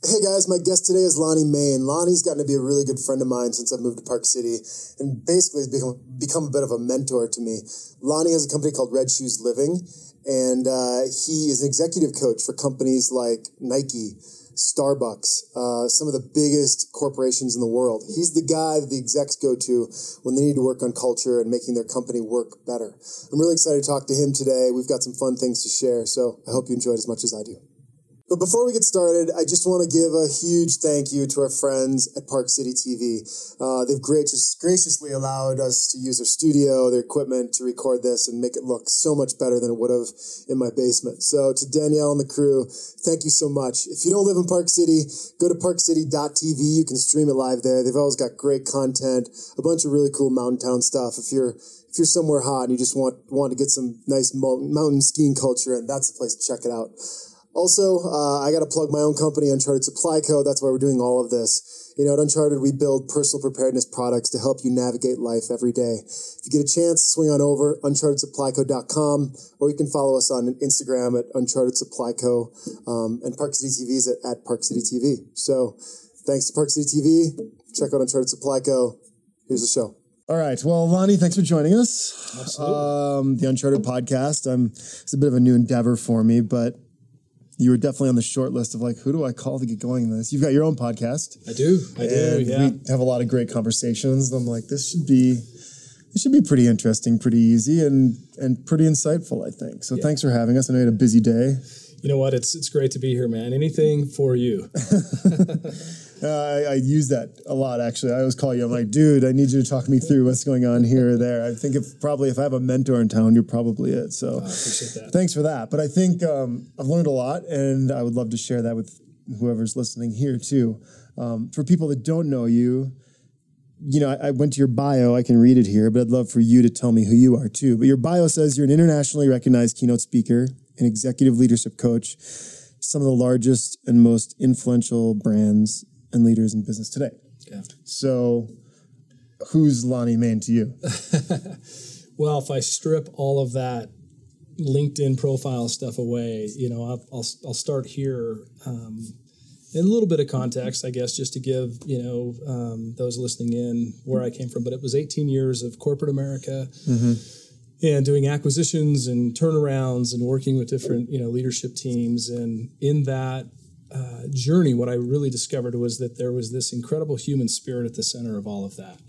Hey guys, my guest today is Lonnie Mayne. Lonnie's gotten to be a really good friend of mine since I've moved to Park City and basically has become a bit of a mentor to me. Lonnie has a company called Red Shoes Living, and he is an executive coach for companies like Nike, Starbucks, some of the biggest corporations in the world. He's the guy that the execs go to when they need to work on culture and making their company work better. I'm really excited to talk to him today. We've got some fun things to share, so I hope you enjoyed as much as I do. But before we get started, I just want to give a huge thank you to our friends at Park City TV. They've graciously allowed us to use their studio, their equipment to record this and make it look so much better than it would have in my basement. So to Danielle and the crew, thank you so much. If you don't live in Park City, go to parkcity.tv. You can stream it live there. They've always got great content, a bunch of really cool mountain town stuff. If you're somewhere hot and you just want to get some nice mountain skiing culture, and that's the place to check it out. Also, I got to plug my own company, Uncharted Supply Co. That's why we're doing all of this. You know, at Uncharted, we build personal preparedness products to help you navigate life every day. If you get a chance, swing on over, unchartedsupplyco.com, or you can follow us on Instagram at Uncharted Supply Co. And Park City TV is at Park City TV. So thanks to Park City TV. Check out Uncharted Supply Co. Here's the show. All right. Well, Lonnie, thanks for joining us. Absolutely. The Uncharted Podcast. It's a bit of a new endeavor for me, but you were definitely on the short list of like, who do I call to get going in this? You've got your own podcast. I do. Yeah. We have a lot of great conversations. I'm like, this should be pretty interesting, pretty easy, and pretty insightful, I think. So Thanks for having us. I know you had a busy day. You know what? It's great to be here, man. Anything for you. I use that a lot, actually. I always call you. I'm like, dude, I need you to talk me through what's going on here or there. I think if I have a mentor in town, you're probably it. So I appreciate that. Thanks for that. But I think I've learned a lot, and I would love to share that with whoever's listening here too. For people that don't know you, you know, I went to your bio. I can read it here, but I'd love for you to tell me who you are too. But your bio says you're an internationally recognized keynote speaker, an executive leadership coach, some of the largest and most influential brands and leaders in business today. Yeah. So who's Lonnie Mayne to you? Well, if I strip all of that LinkedIn profile stuff away, you know, I'll start here. In a little bit of context, I guess, just to give, you know, those listening in where I came from. But it was 18 years of corporate America and doing acquisitions and turnarounds and working with different, you know, leadership teams. And in that journey, what I really discovered was that there was this incredible human spirit at the center of all of that.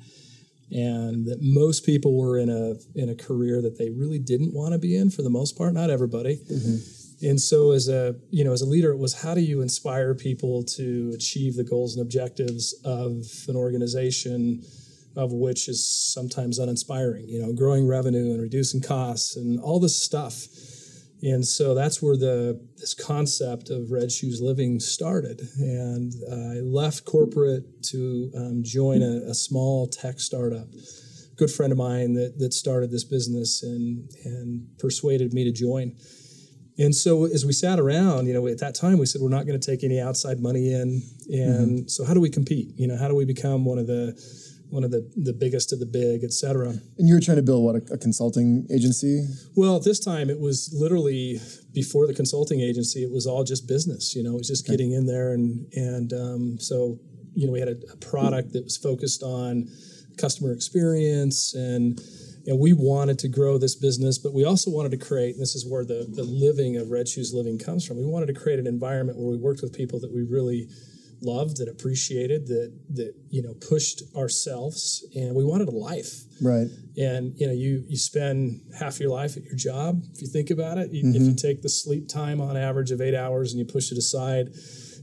And that most people were in a career that they really didn't want to be in for the most part, not everybody. And so as a leader, it was how do you inspire people to achieve the goals and objectives of an organization of which is sometimes uninspiring, you know, growing revenue and reducing costs and all this stuff. And so that's where this concept of Red Shoes Living started. And I left corporate to join a small tech startup. Good friend of mine that started this business and persuaded me to join. And so as we sat around, you know, at that time we said, we're not going to take any outside money in. And so how do we compete? You know, how do we become one of the biggest of the big, et cetera? And you were trying to build a consulting agency? Well, at this time it was literally before the consulting agency, it was all just business, you know, it was just getting in there. And so, you know, we had a product that was focused on customer experience and we wanted to grow this business, but we also wanted to create, and this is where the living of Red Shoes Living comes from. We wanted to create an environment where we worked with people that we really loved and appreciated, that you know, pushed ourselves, and we wanted a life. Right. And you know, you spend half your life at your job, if you think about it. If you take the sleep time on average of 8 hours and you push it aside,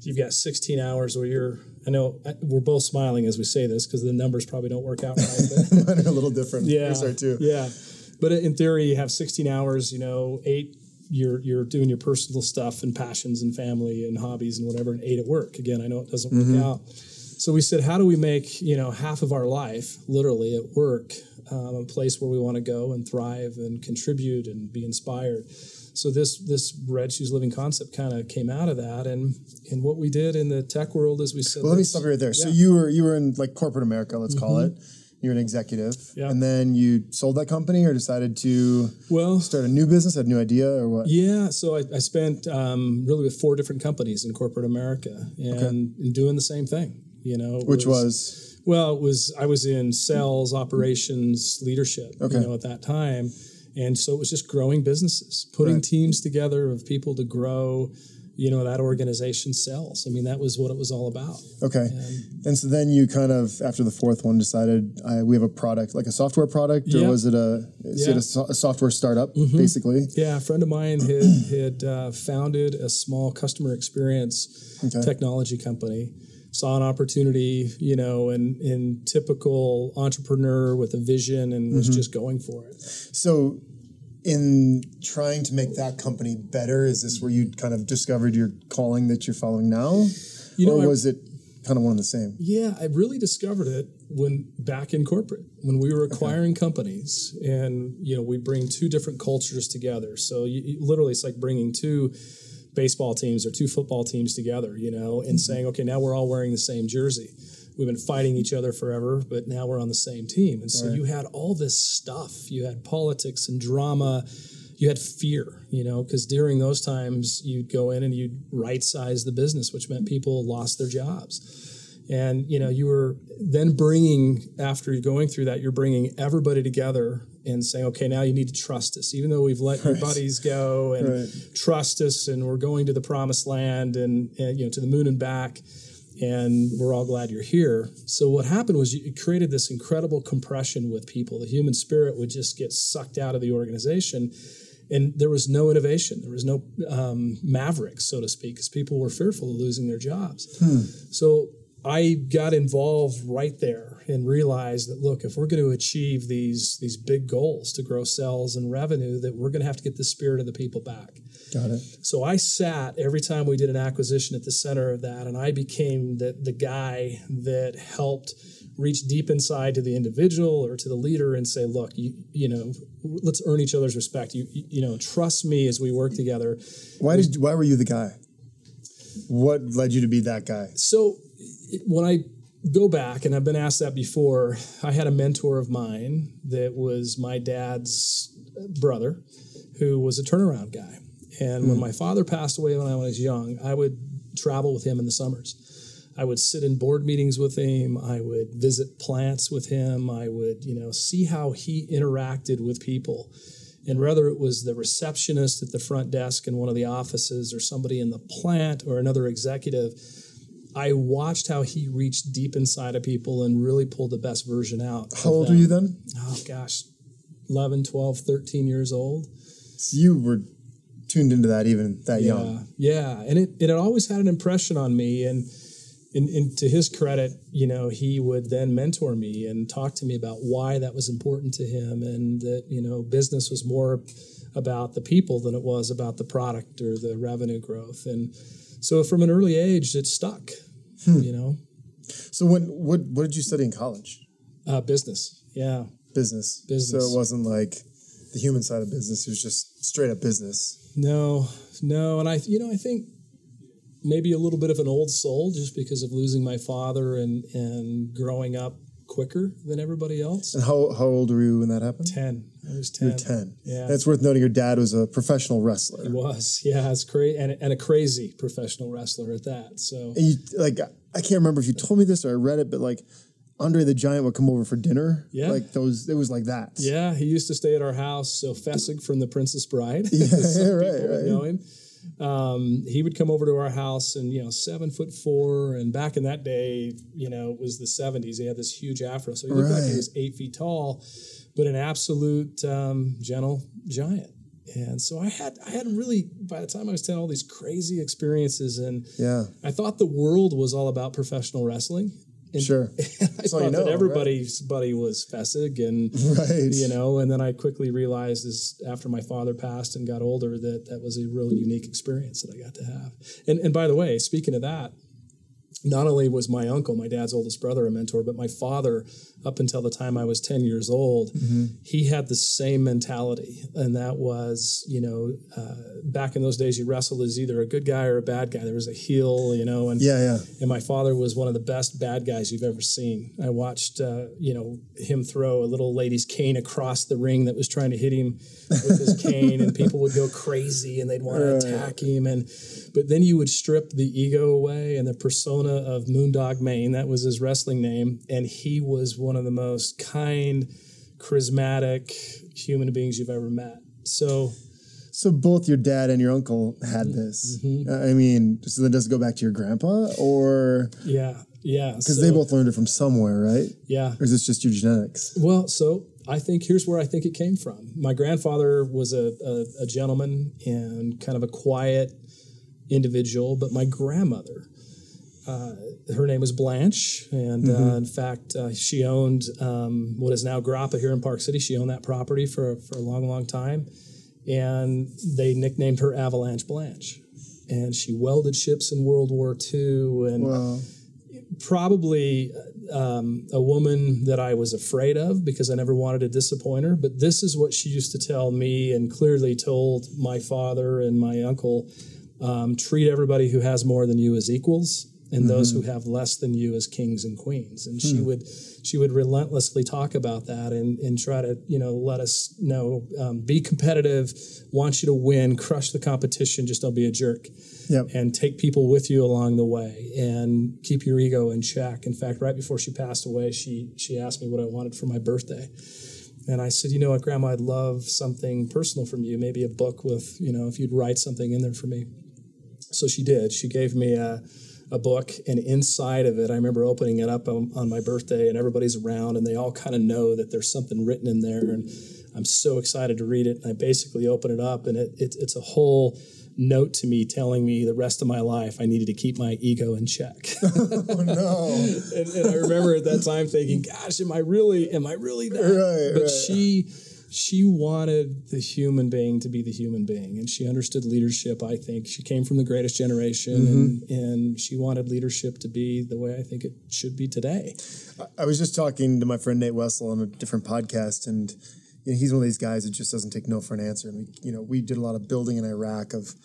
you've got 16 hours where I know we're both smiling as we say this because the numbers probably don't work out right. But mine are a little different. Yeah. Sorry too. Yeah. But in theory, you have 16 hours, you know, 8 you're doing your personal stuff and passions and family and hobbies and whatever, and 8 at work. Again, I know it doesn't work out. So we said, how do we make, you know, half of our life literally at work a place where we want to go and thrive and contribute and be inspired? So this Red Shoes Living concept kind of came out of that, and what we did in the tech world is we said. Well, let me stop you right there. Yeah. So you were in like corporate America, let's call it, You're an executive. Yeah. And then you sold that company or decided to start a new business, had no idea or what? Yeah. So I spent really with 4 different companies in corporate America and doing the same thing, you know. Which was? Well, I was in sales, operations, leadership, you know, at that time. And so it was just growing businesses, putting teams together of people to grow, you know, that organization sells. I mean, that was what it was all about. Okay. And so then you kind of, after the 4th one, decided we have a product, like a software product, or was it a software startup, basically? Yeah, a friend of mine had founded a small customer experience technology company, saw an opportunity, you know, in typical entrepreneur with a vision and was just going for it. So in trying to make that company better, is this where you kind of discovered your calling that you're following now? Or was it kind of one and the same? Yeah, I really discovered it when back in corporate, when we were acquiring companies and, you know, we bring 2 different cultures together. So literally it's like bringing 2 baseball teams or 2 football teams together, you know, and saying, okay, now we're all wearing the same jersey. We've been fighting each other forever, but now we're on the same team. And so you had all this stuff. You had politics and drama. You had fear, you know, because during those times you'd go in and you'd right-size the business, which meant people lost their jobs. And, you know, you were then after you're going through that, you're bringing everybody together and saying, okay, now you need to trust us. Even though we've let your buddies go and trust us and we're going to the promised land and, you know, to the moon and back, and we're all glad you're here. So what happened was it created this incredible compression with people. The human spirit would just get sucked out of the organization, and there was no innovation. There was no mavericks, so to speak, because people were fearful of losing their jobs. So I got involved right there and realized that, look, if we're going to achieve these big goals to grow sales and revenue, that we're going to have to get the spirit of the people back. Got it. So I sat every time we did an acquisition at the center of that, and I became the guy that helped reach deep inside to the individual or to the leader and say, look, you know, let's earn each other's respect. You know, trust me as we work together. Why were you the guy? What led you to be that guy? So when I go back, and I've been asked that before, I had a mentor of mine that was my dad's brother who was a turnaround guy. And when my father passed away when I was young, I would travel with him in the summers. I would sit in board meetings with him. I would visit plants with him. I would, you know, see how he interacted with people. And whether it was the receptionist at the front desk in one of the offices or somebody in the plant or another executive, I watched how he reached deep inside of people and really pulled the best version out. How old were you then? Oh, gosh, 11, 12, 13 years old. So you were tuned into that even that young. Yeah, and it had always had an impression on me. And to his credit, you know, he would then mentor me and talk to me about why that was important to him and that, you know, business was more about the people than it was about the product or the revenue growth. And so from an early age, it stuck, you know. So what did you study in college? Business, yeah. Business. So it wasn't like the human side of business. It was just straight up business. No. And I think maybe a little bit of an old soul just because of losing my father and growing up quicker than everybody else. And how old were you when that happened? 10. I was 10. You were 10. Yeah. And it's worth noting your dad was a professional wrestler. He was. Yeah, it's great. And a crazy professional wrestler at that. So and I can't remember if you told me this or I read it, but like Andre the Giant would come over for dinner. Yeah. Like it was like that. Yeah, he used to stay at our house. So Fessig from The Princess Bride. Yeah, right. Know him. He would come over to our house and, 7'4", and back in that day, it was the 70s. He had this huge afro. So he looked like he was 8 feet tall, but an absolute gentle giant. And so I had really, by the time I was 10, all these crazy experiences. And I thought the world was all about professional wrestling. And, sure. And I thought that everybody's buddy was Fessig, and and then I quickly realized after my father passed and got older that was a really unique experience that I got to have. And by the way, speaking of that, not only was my uncle, my dad's oldest brother, a mentor, but my father, up until the time I was 10 years old, he had the same mentality. And that was, back in those days, you wrestled as either a good guy or a bad guy. There was a heel, and my father was one of the best bad guys you've ever seen. I watched, him throw a little lady's cane across the ring that was trying to hit him with his cane, and people would go crazy and they'd want to attack him. But then you would strip the ego away and the persona of Moondog Mayne, that was his wrestling name, and he was one of the most kind, charismatic human beings you've ever met. So both your dad and your uncle had this. So then does it go back to your grandpa, or? Yeah. Because they both learned it from somewhere, right? Yeah. Or is this just your genetics? Well, so I think here's where I think it came from. My grandfather was a gentleman and kind of a quiet individual, but my grandmother, her name was Blanche, and in fact, she owned what is now Grappa here in Park City. She owned that property for a long, long time, and they nicknamed her Avalanche Blanche. And she welded ships in World War II, and probably a woman that I was afraid of because I never wanted to disappoint her. But this is what she used to tell me, and clearly told my father and my uncle. Treat everybody who has more than you as equals, and those who have less than you as kings and queens. And she would relentlessly talk about that and try to, let us know, be competitive, want you to win, crush the competition, just don't be a jerk. Yep. And take people with you along the way and keep your ego in check. In fact, right before she passed away, she asked me what I wanted for my birthday. And I said, what, Grandma, I'd love something personal from you, maybe a book with, if you'd write something in there for me. So she did. She gave me a book, and inside of it, I remember opening it up on my birthday, and everybody's around, and they all kind of know that there's something written in there, and I'm so excited to read it. And I basically open it up, and it's a whole note to me telling me the rest of my life I needed to keep my ego in check. Oh, no. and I remember at that time thinking, gosh, am I really that? Right, but she wanted the human being to be the human being, and she understood leadership. I think she came from the greatest generation, and she wanted leadership to be the way I think it should be today. I was just talking to my friend Nate Wessel on a different podcast, and he's one of these guys that just doesn't take no for an answer. And we did a lot of building in Iraq of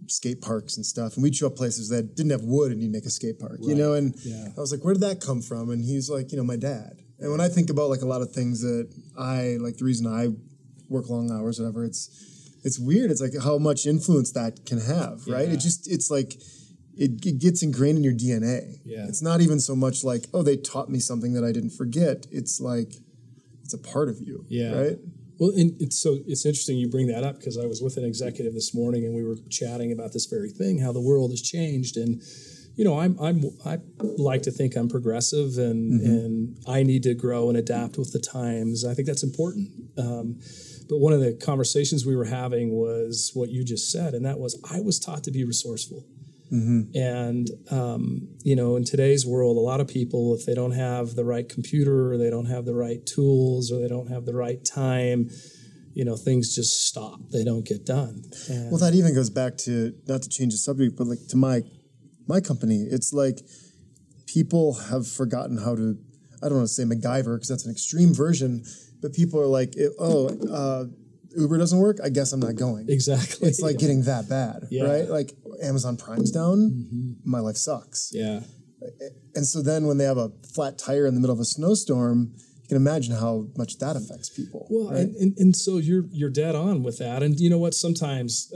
skate parks and stuff, and we'd show up places that didn't have wood, and you'd make a skate park, right. And I was like, where did that come from? And he's like, my dad. And when I think about like a lot of things that I like, the reason I work long hours, whatever, it's weird. It's like how much influence that can have, right? It's like it gets ingrained in your DNA. Yeah. It's not even so much like, oh, they taught me something that I didn't forget. It's like it's a part of you, right? Well, and it's interesting you bring that up, because I was with an executive this morning and we were chatting about this very thing, how the world has changed, and I like to think I'm progressive, and I need to grow and adapt with the times. I think that's important. But one of the conversations we were having was what you just said, and that was I was taught to be resourceful. And, in today's world, a lot of people, if they don't have the right computer, or they don't have the right tools, or they don't have the right time, things just stop. They don't get done. Well, that even goes back to, not to change the subject, but like to my company. It's like people have forgotten how to, I don't want to say MacGyver because that's an extreme version, but people are like, Uber doesn't work, I guess I'm not going. Exactly. It's like getting that bad, right? Like Amazon Prime's down, my life sucks. Yeah. And so then when they have a flat tire in the middle of a snowstorm, you can imagine how much that affects people. Well, right? and so you're dead on with that. And you know what? Sometimes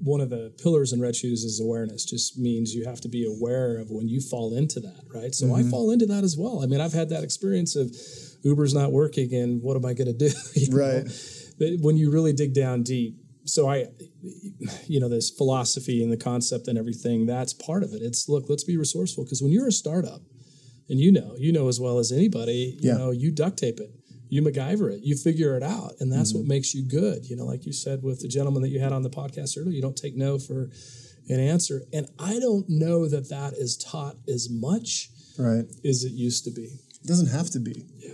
one of the pillars in Red Shoes is awareness. Just means you have to be aware of when you fall into that, right? So I fall into that as well. I mean, I've had that experience of Uber's not working and what am I going to do? Right. But when you really dig down deep, so this philosophy and the concept and everything, that's part of it. It's, look, let's be resourceful, because when you're a startup, and you know as well as anybody, you duct tape it, you MacGyver it, you figure it out, and that's what makes you good. Like you said with the gentleman that you had on the podcast earlier, you don't take no for an answer. And I don't know that is taught as much as it used to be. It doesn't have to be. Yeah.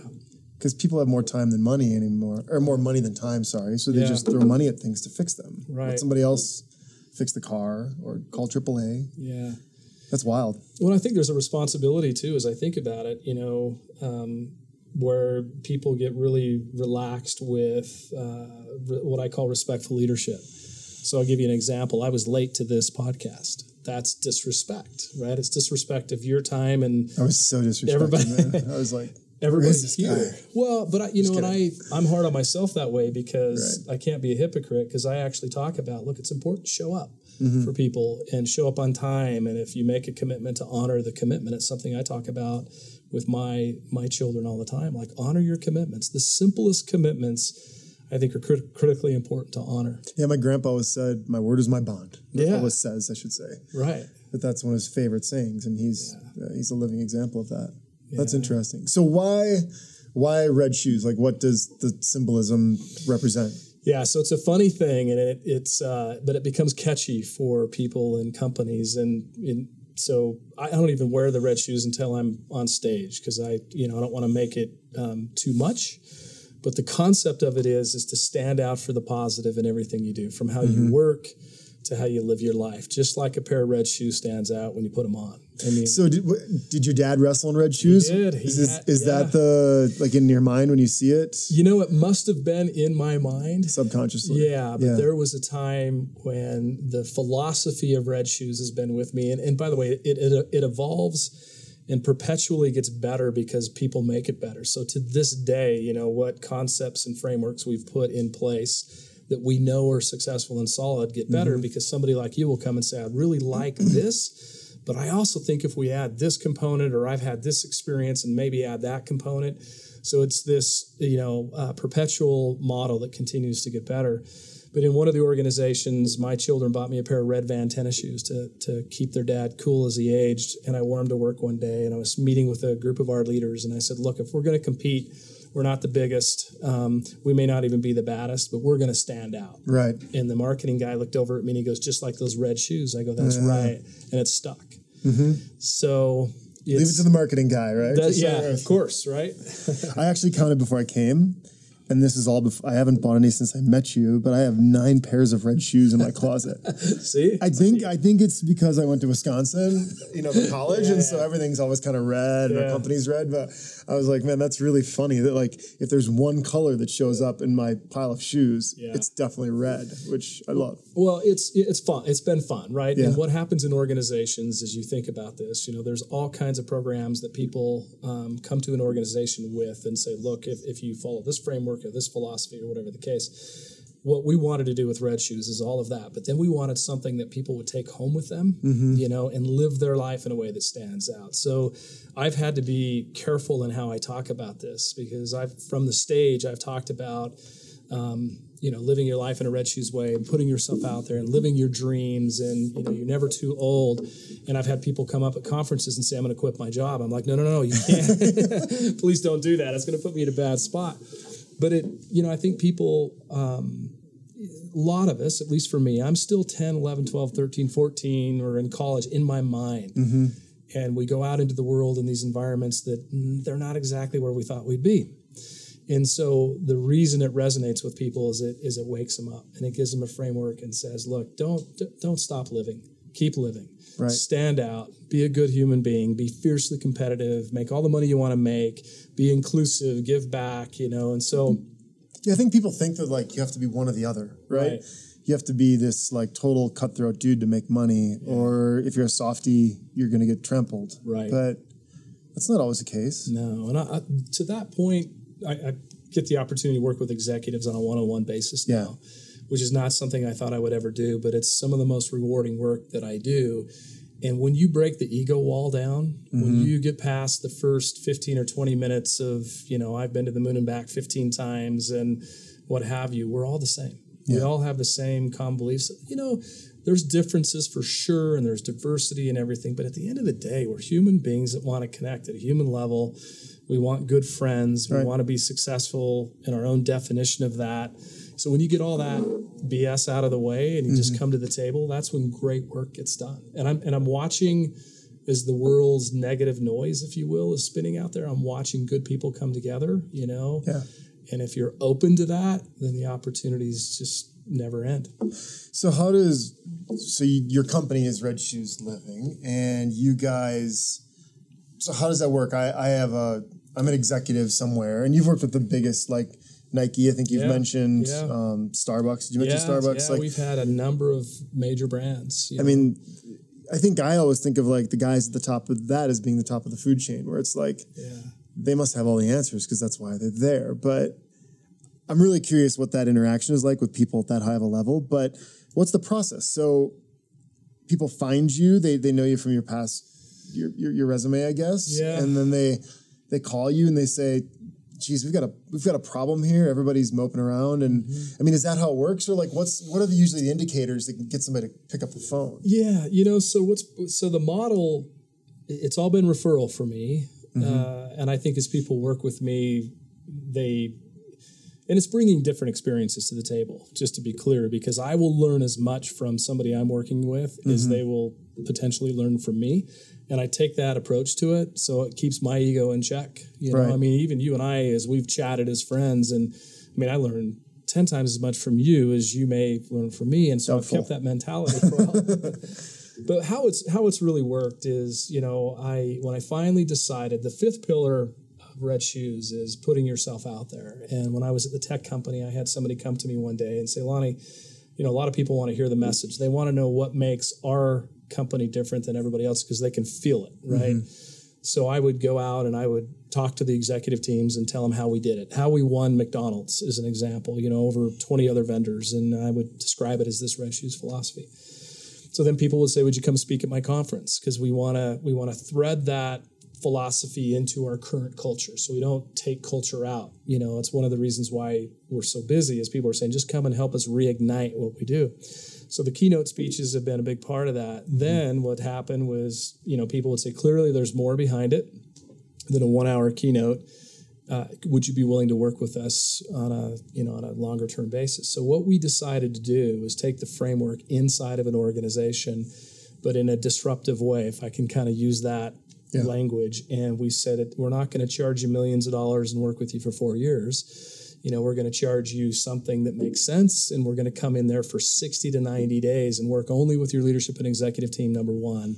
Because people have more time than money anymore, or more money than time, sorry. So they just throw money at things to fix them. Right. Let somebody else fix the car or call AAA. Yeah. That's wild. Well, I think there's a responsibility too, as I think about it, where people get really relaxed with what I call respectful leadership. So I'll give you an example. I was late to this podcast. That's disrespect, right? It's disrespect of your time, and I was so disrespectful. Everybody, I was like, everybody's here. Well, but I'm hard on myself that way because I can't be a hypocrite, because I actually talk about, look, it's important to show up for people and show up on time. And if you make a commitment to honor the commitment, it's something I talk about with my children all the time. Like, honor your commitments. The simplest commitments, I think, are critically important to honor. Yeah, my grandpa always said, my word is my bond. Yeah. Always says, I should say. Right. But that's one of his favorite sayings, and he's a living example of that. Yeah. That's interesting. So why red shoes? Like, what does the symbolism represent? Yeah, so it's a funny thing, and but it becomes catchy for people and companies, so I don't even wear the red shoes until I'm on stage, because I don't want to make it too much. But the concept of it is to stand out for the positive in everything you do, from how you work to how you live your life. Just like a pair of red shoes stands out when you put them on. I mean, so did your dad wrestle in red shoes? He did. Is that the, like, in your mind when you see it? It must have been in my mind. Subconsciously. Yeah, but there was a time when the philosophy of red shoes has been with me. And by the way, it evolves and perpetually gets better because people make it better. So to this day, what concepts and frameworks we've put in place that we know are successful and solid get better because somebody like you will come and say, I really like this, but I also think if we add this component, or I've had this experience and maybe add that component. So it's this, perpetual model that continues to get better. But in one of the organizations, my children bought me a pair of red Van tennis shoes to keep their dad cool as he aged. And I wore them to work one day, and I was meeting with a group of our leaders, and I said, look, if we're going to compete, we're not the biggest. We may not even be the baddest, but we're going to stand out. Right. And the marketing guy looked over at me and he goes, just like those red shoes. I go, that's right. And it stuck. So leave it to the marketing guy, right? Of course, right? I actually counted before I came. And this is all before, I haven't bought any since I met you, but I have 9 pairs of red shoes in my closet. See? I think it's because I went to Wisconsin, for college, and so everything's always kind of red, and our company's red. But I was like, man, that's really funny that, like, if there's one color that shows up in my pile of shoes, it's definitely red, which I love. Well, it's fun. It's been fun, right? Yeah. And what happens in organizations as you think about this, there's all kinds of programs that people come to an organization with and say, look, if you follow this framework or this philosophy or whatever the case, what we wanted to do with red shoes is all of that. But then we wanted something that people would take home with them, and live their life in a way that stands out. So I've had to be careful in how I talk about this, because from the stage, I've talked about, living your life in a red shoes way and putting yourself out there and living your dreams, and, you're never too old. And I've had people come up at conferences and say, I'm going to quit my job. I'm like, no, you can't. Please don't do that. It's going to put me in a bad spot. But I think people, a lot of us, at least for me, I'm still 10, 11, 12, 13, 14, or in college in my mind. And we go out into the world in these environments that they're not exactly where we thought we'd be. And so the reason it resonates with people is it wakes them up, and it gives them a framework and says, look, don't stop living. Keep living. Right. Stand out. Be a good human being. Be fiercely competitive. Make all the money you want to make. Be inclusive. Give back. And so. Yeah, I think people think that, like, you have to be one or the other, right? You have to be this, like, total cutthroat dude to make money, or if you're a softie, you're going to get trampled. Right. But that's not always the case. No, and to that point, I get the opportunity to work with executives on a one-on-one basis now. Which is not something I thought I would ever do, but it's some of the most rewarding work that I do. And when you break the ego wall down, when you get past the first 15 or 20 minutes of, I've been to the moon and back 15 times and what have you, we're all the same. We all have the same common beliefs. There's differences for sure, and there's diversity and everything. But at the end of the day, we're human beings that want to connect at a human level. We want good friends. We want to be successful in our own definition of that. So when you get all that BS out of the way and you just come to the table, that's when great work gets done. And I'm watching as the world's negative noise, if you will, is spinning out there. I'm watching good people come together, Yeah. And if you're open to that, then the opportunities just never end. So your company is Red Shoes Living, and you guys, so how does that work? I'm an executive somewhere, and you've worked with the biggest, like Nike, I think you've mentioned, Starbucks. Did you mention Starbucks? Yeah, we've had a number of major brands. I mean, I think I always think of like the guys at the top of that as being the top of the food chain, where it's like, they must have all the answers because that's why they're there. But I'm really curious what that interaction is like with people at that high of a level. But what's the process? So people find you, they know you from your past, your resume, I guess. Yeah. And then they call you and they say, geez, we've got a problem here. Everybody's moping around. And I mean, is that how it works? Or like, what are usually the indicators that can get somebody to pick up the phone? Yeah. So the model, it's all been referral for me. And I think as people work with me, and it's bringing different experiences to the table, just to be clear, because I will learn as much from somebody I'm working with as they will potentially learn from me. And I take that approach to it, so it keeps my ego in check. You know, I mean, even you and I, as we've chatted as friends, and I mean, I learn 10 times as much from you as you may learn from me, and so I've kept that mentality for a while. But how it's really worked is, you know, when I finally decided the fifth pillar of Red Shoes is putting yourself out there. And when I was at the tech company, I had somebody come to me one day and say, Lonnie, you know, a lot of people want to hear the message. They want to know what makes our company different than everybody else because they can feel it, right? So I would go out and I would talk to the executive teams and tell them how we did it, how we won McDonald's is an example, you know, over 20 other vendors. And I would describe it as this Red Shoes philosophy. So then people would say, would you come speak at my conference? Because we want to thread that philosophy into our current culture. So we don't take culture out. You know, it's one of the reasons why we're so busy is people are saying, just come and help us reignite what we do. So the keynote speeches have been a big part of that. Then what happened was, you know, people would say, clearly there's more behind it than a 1 hour keynote. Would you be willing to work with us on a longer term basis? So what we decided to do was take the framework inside of an organization, but in a disruptive way, if I can kind of use that language. And we said, we're not going to charge you millions of dollars and work with you for 4 years. You know, we're going to charge you something that makes sense, and we're going to come in there for 60 to 90 days and work only with your leadership and executive team, number one,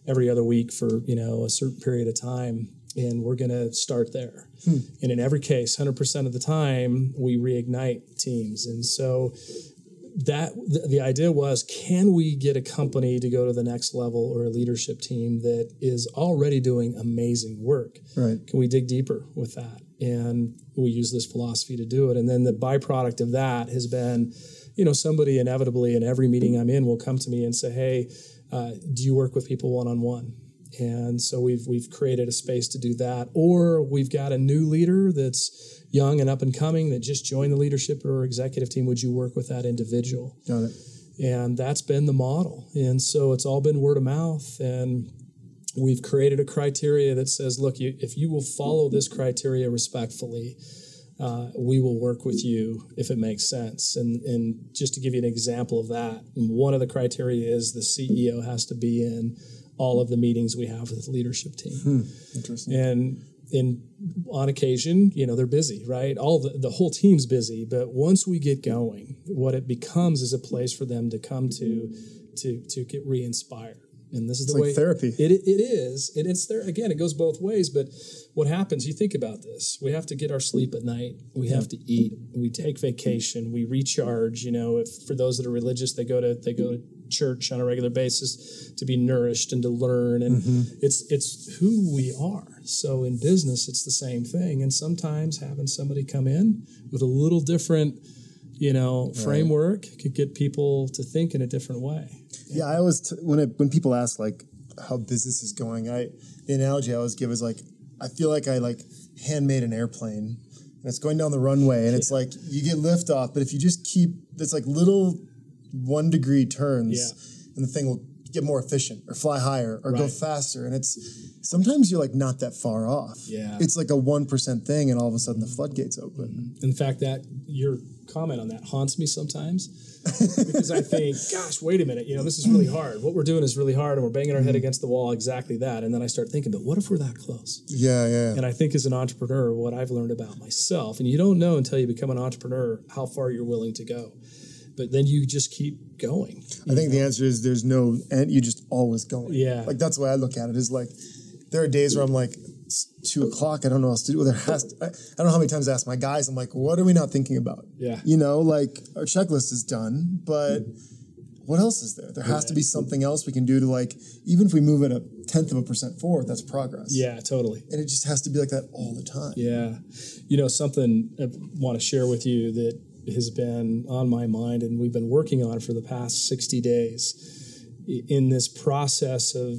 every other week for, you know, a certain period of time. And we're going to start there. And in every case, 100% of the time, we reignite teams. And so the idea was, can we get a company to go to the next level, or a leadership team that is already doing amazing work? Right. Can we dig deeper with that? And we use this philosophy to do it. And then the byproduct of that has been, you know, somebody inevitably in every meeting I'm in will come to me and say, hey, do you work with people one-on-one? And so we've created a space to do that. Or we've got a new leader that's young and up and coming that just joined the leadership or executive team. Would you work with that individual? Got it. And that's been the model. And so it's all been word of mouth. And we've created a criteria that says, look, if you will follow this criteria respectfully, we will work with you if it makes sense. And just to give you an example of that, one of the criteria is the CEO has to be in all of the meetings we have with the leadership team. Interesting. And on occasion, you know, they're busy, right? The whole team's busy, but once we get going, what it becomes is a place for them to come to get re-inspired. And this is the way therapy. It is. And it's there again, it goes both ways. But what happens, you think about this, we have to get our sleep at night. We have to eat. We take vacation. We recharge. You know, if for those that are religious, they go to church on a regular basis to be nourished and to learn. And it's who we are. So in business, it's the same thing. And sometimes having somebody come in with a little different, you know, framework could get people to think in a different way. Yeah, I always when people ask like how business is going, the analogy I always give is like, I feel like I like handmade an airplane and it's going down the runway and it's like you get liftoff, but if you just keep it's like little 1 degree turns and the thing will get more efficient or fly higher or go faster. And it's sometimes you're like not that far off. Yeah, it's like a 1% thing, and all of a sudden the floodgates open. In fact, that your comment on that haunts me sometimes. Because I think, gosh, wait a minute, you know, this is really hard. What we're doing is really hard, and we're banging our head against the wall, exactly that. And then I start thinking, but what if we're that close? Yeah. And I think as an entrepreneur, what I've learned about myself, and you don't know until you become an entrepreneur how far you're willing to go. but then you just keep going. I think the answer is there's no end. You just always going. Yeah. Like that's the way I look at it, is like, there are days where I'm like, it's 2:00. I don't know what else to do. I don't know how many times I ask my guys, I'm like, what are we not thinking about? Yeah. Like our checklist is done, but what else is there? There has to be something else we can do to, like, even if we move it 0.1% forward, that's progress. Yeah, totally. And it just has to be like that all the time. Yeah. Something I want to share with you that has been on my mind and we've been working on for the past 60 days in this process of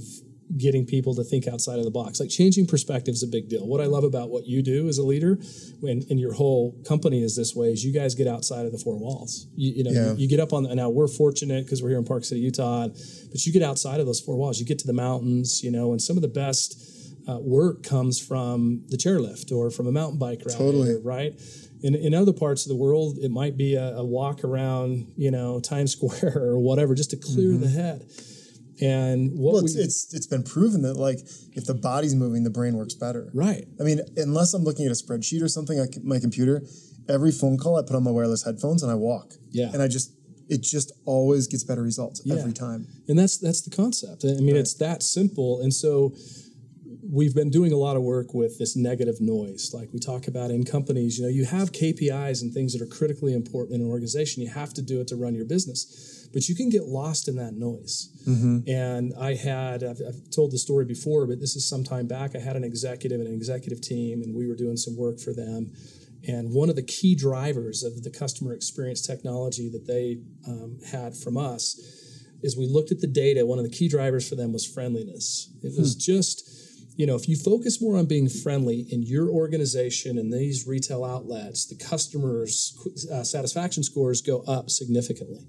getting people to think outside of the box. Like, changing perspective is a big deal. What I love about what you do as a leader and your whole company is this way, is you guys get outside of the four walls. You get up on, now we're fortunate because we're here in Park City, Utah, but you get outside of those four walls. You get to the mountains, and some of the best work comes from the chairlift or from a mountain bike ride. Totally. Right? In other parts of the world, it might be a walk around, Times Square or whatever, just to clear the head. And it's been proven that, like, if the body's moving, the brain works better. Right. I mean, unless I'm looking at a spreadsheet or something on my computer, every phone call I put on my wireless headphones and I walk. Yeah. And it just always gets better results every time. And that's the concept. I mean, It's that simple. And so we've been doing a lot of work with this negative noise. Like we talk about in companies, you have KPIs and things that are critically important in an organization. You have to do it to run your business. But you can get lost in that noise. Mm-hmm. And I've told the story before, but this is some time back. I had an executive team, and we were doing some work for them. And one of the key drivers of the customer experience technology that they had from us is we looked at the data. One of the key drivers for them was friendliness. It was just, if you focus more on being friendly in your organization and these retail outlets, the customers' satisfaction scores go up significantly.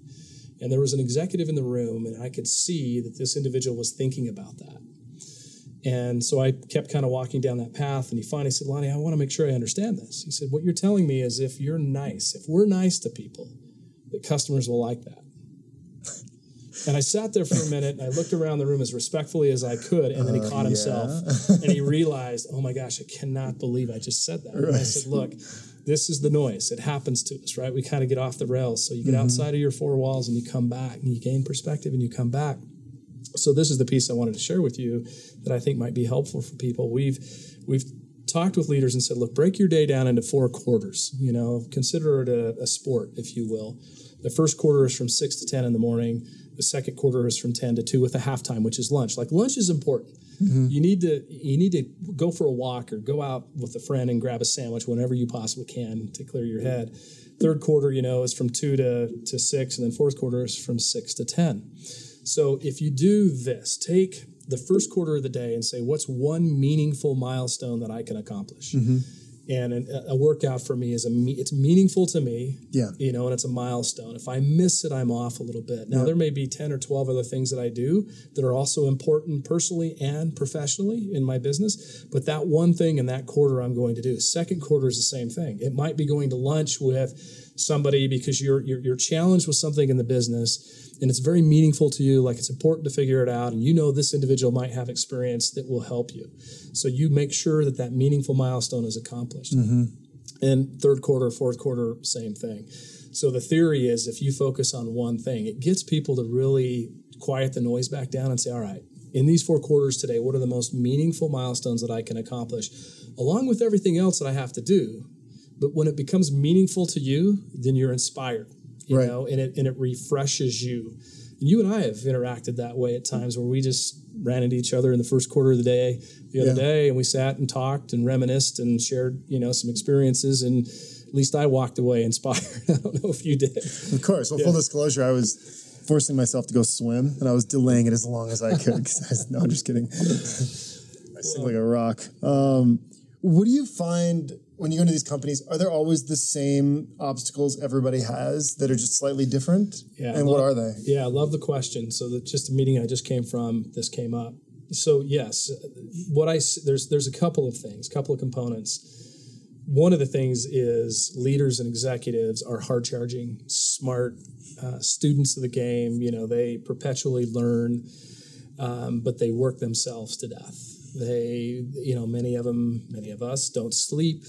And there was an executive in the room, and I could see that this individual was thinking about that. And so I kept kind of walking down that path, and he finally said, Lonnie, I want to make sure I understand this. He said, what you're telling me is if we're nice to people, that customers will like that. And I sat there for a minute, and I looked around the room as respectfully as I could, and then he caught himself, and he realized, oh my gosh, I cannot believe I just said that. Right. And I said, look, this is the noise. It happens to us, right? We kind of get off the rails. So you get outside of your four walls, and you come back, and you gain perspective, and you come back. So this is the piece I wanted to share with you that I think might be helpful for people. We've talked with leaders and said, look, break your day down into 4 quarters. Consider it a sport, if you will. The first quarter is from 6 to 10 in the morning. The second quarter is from 10 to 2 with a halftime, which is lunch. Like, lunch is important. Mm-hmm. You need to go for a walk or go out with a friend and grab a sandwich whenever you possibly can to clear your head. Third quarter, is from 2 to 6, and then fourth quarter is from 6 to 10. So if you do this, take the first quarter of the day and say, what's one meaningful milestone that I can accomplish? Mm-hmm. And a workout for me it's meaningful to me, and it's a milestone. If I miss it, I'm off a little bit. Now, there may be 10 or 12 other things that I do that are also important personally and professionally in my business, but that one thing in that quarter I'm going to do. Second quarter is the same thing. It might be going to lunch with somebody because you're challenged with something in the business, and it's very meaningful to you, like it's important to figure it out, and this individual might have experience that will help you. So you make sure that meaningful milestone is accomplished. Mm-hmm. And third quarter, fourth quarter, same thing. So the theory is if you focus on one thing, it gets people to really quiet the noise back down and say, all right, in these 4 quarters today, what are the most meaningful milestones that I can accomplish, along with everything else that I have to do? But when it becomes meaningful to you, then you're inspired, you know, and it refreshes you. And you and I have interacted that way at times where we just ran into each other in the first quarter of the day the other day, and we sat and talked and reminisced and shared, some experiences, and at least I walked away inspired. I don't know if you did. Of course. Well, full disclosure, I was forcing myself to go swim, and I was delaying it as long as I could. No, I'm just kidding. I seem like a rock. What do you find when you go into these companies? Are there always the same obstacles everybody has that are just slightly different? Yeah. And what are they? Yeah, I love the question. So just a meeting I just came from, this came up. So yes, there's a couple of things, couple of components. One of the things is leaders and executives are hard-charging, smart students of the game. They perpetually learn, but they work themselves to death. They, many of us don't sleep.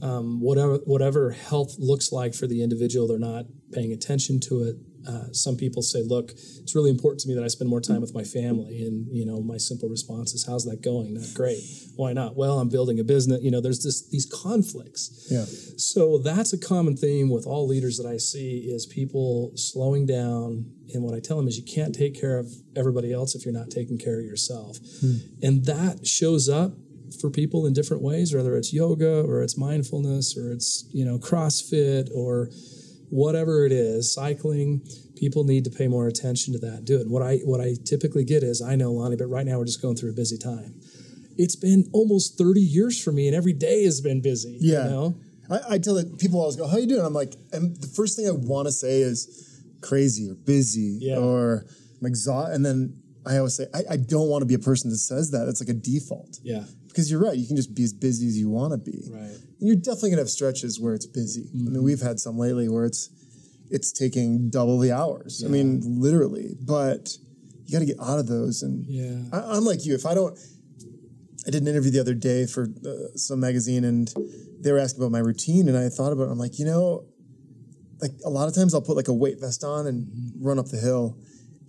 Whatever health looks like for the individual, they're not paying attention to it. Some people say, look, it's really important to me that I spend more time with my family. And, my simple response is, how's that going? Not great. Why not? Well, I'm building a business. There's these conflicts. Yeah. So that's a common theme with all leaders that I see is people slowing down. And what I tell them is you can't take care of everybody else if you're not taking care of yourself. And that shows up for people in different ways, whether it's yoga or it's mindfulness or it's, CrossFit or whatever it is, cycling. People need to pay more attention to that and do it. And what I typically get is, I know, Lonnie, but right now we're just going through a busy time. It's been almost 30 years for me, and every day has been busy. Yeah. I tell it, people always go, how you doing? I'm like, and the first thing I want to say is crazy or busy or I'm exhausted. And then I always say, I don't want to be a person that says that. It's like a default. Yeah. Because you're right. You can just be as busy as you want to be. Right. And you're definitely going to have stretches where it's busy. I mean, we've had some lately where it's taking double the hours. I mean, literally. But you got to get out of those. And I'm like you. I did an interview the other day for some magazine, and they were asking about my routine, and I thought about it. I'm like, like a lot of times I'll put like a weight vest on and run up the hill.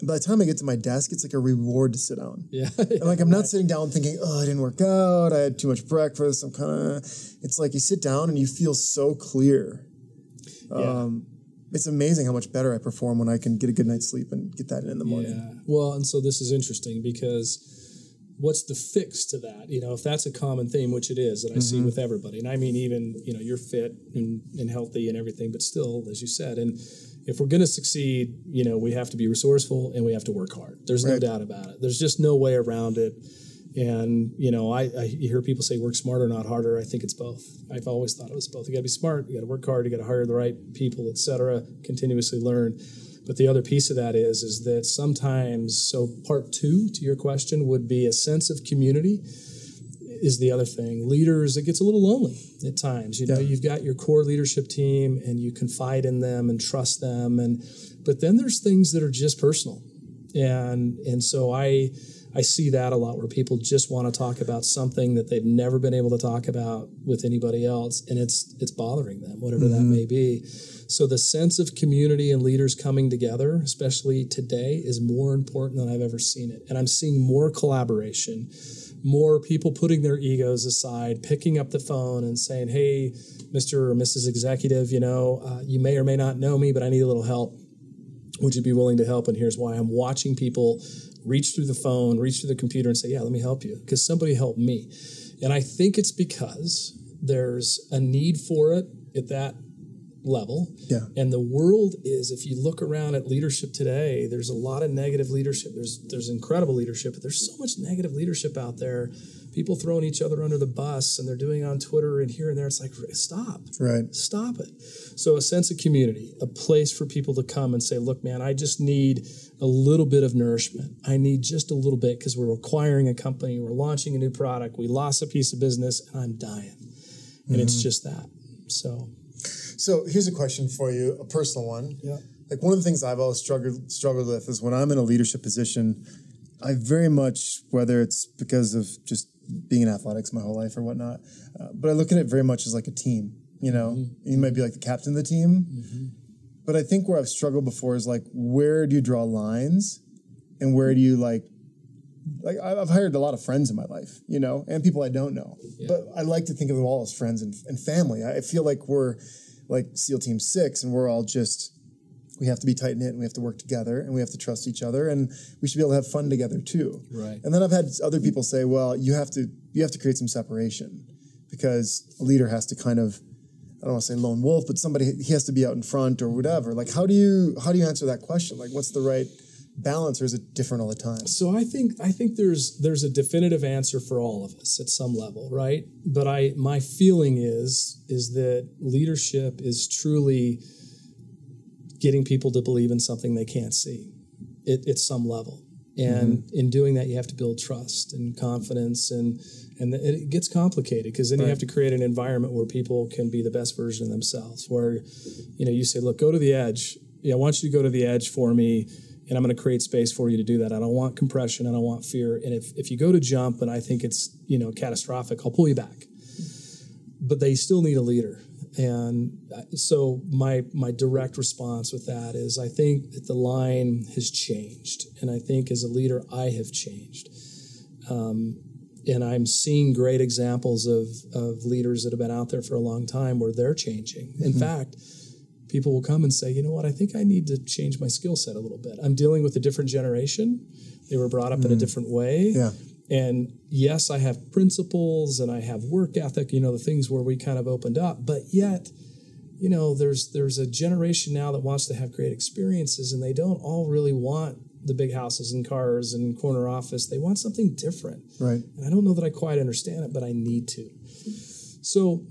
And by the time I get to my desk, it's like a reward to sit down. Yeah. And like I'm not sitting down thinking, oh, I didn't work out, I had too much breakfast. It's like you sit down and you feel so clear. It's amazing how much better I perform when I can get a good night's sleep and get that in the morning. Yeah. Well, and so this is interesting because what's the fix to that? If that's a common theme, which it is, that I see with everybody. And I mean, even, you're fit and healthy and everything, but still, as you said, and if we're going to succeed, we have to be resourceful and we have to work hard. There's no doubt about it. There's just no way around it. And, I hear people say work smarter, not harder. I think it's both. I've always thought it was both. You got to be smart, you got to work hard, you got to hire the right people, et cetera, continuously learn. But the other piece of that is that sometimes, so part two to your question would be a sense of community is the other thing. Leaders, it gets a little lonely at times. You've got your core leadership team and you confide in them and trust them. But then there's things that are just personal. And so I see that a lot where people just want to talk about something that they've never been able to talk about with anybody else, and it's bothering them, whatever that may be. So the sense of community and leaders coming together, especially today, is more important than I've ever seen it. And I'm seeing more collaboration, more people putting their egos aside, picking up the phone and saying, hey, Mr. or Mrs. Executive, you may or may not know me, but I need a little help. Would you be willing to help? And here's why. I'm watching people reach through the phone, reach through the computer and say, yeah, let me help you because somebody helped me. And I think it's because there's a need for it at that level. Yeah. And the world is, if you look around at leadership today, there's a lot of negative leadership. There's incredible leadership, but there's so much negative leadership out there. People throwing each other under the bus, and they're doing it on Twitter and here and there. It's like, stop. Right. Stop it. So a sense of community, a place for people to come and say, look, man, I just need a little bit of nourishment. I need just a little bit because we're acquiring a company. We're launching a new product. We lost a piece of business, and I'm dying. And it's just that. So here's a question for you, a personal one. Yeah. Like one of the things I've always struggled with is when I'm in a leadership position, I very much, whether it's because of just being in athletics my whole life or whatnot, but I look at it very much as like a team, You might be like the captain of the team, but I think where I've struggled before is like, where do you draw lines and where do you like I've hired a lot of friends in my life, and people I don't know, but I like to think of them all as friends and family. I feel like we're like SEAL Team 6 and we're all we have to be tight-knit and we have to work together and we have to trust each other and we should be able to have fun together too. Right. And then I've had other people say, well, you have to create some separation because a leader has to kind of, I don't want to say lone wolf, but he has to be out in front or whatever. Like, how do you answer that question? Like, what's the right balance, or is it different all the time? So I think there's a definitive answer for all of us at some level, right? But my feeling is that leadership is truly getting people to believe in something they can't see at some level. And in doing that, you have to build trust and confidence, and it gets complicated because then you have to create an environment where people can be the best version of themselves, where, you say, look, go to the edge. I want you to go to the edge for me. And I'm going to create space for you to do that. I don't want compression. I don't want fear. And if you go to jump and I think it's, catastrophic, I'll pull you back. But they still need a leader. And so my direct response with that is I think that the line has changed. And I think as a leader, I have changed. And I'm seeing great examples of leaders that have been out there for a long time where they're changing. In fact, people will come and say, you know what, I think I need to change my skill set a little bit. I'm dealing with a different generation. They were brought up in a different way. Yeah. And yes, I have principles and I have work ethic, the things where we kind of opened up. But yet, there's a generation now that wants to have great experiences, and they don't all really want the big houses and cars and corner office. They want something different. Right. And I don't know that I quite understand it, but I need to. So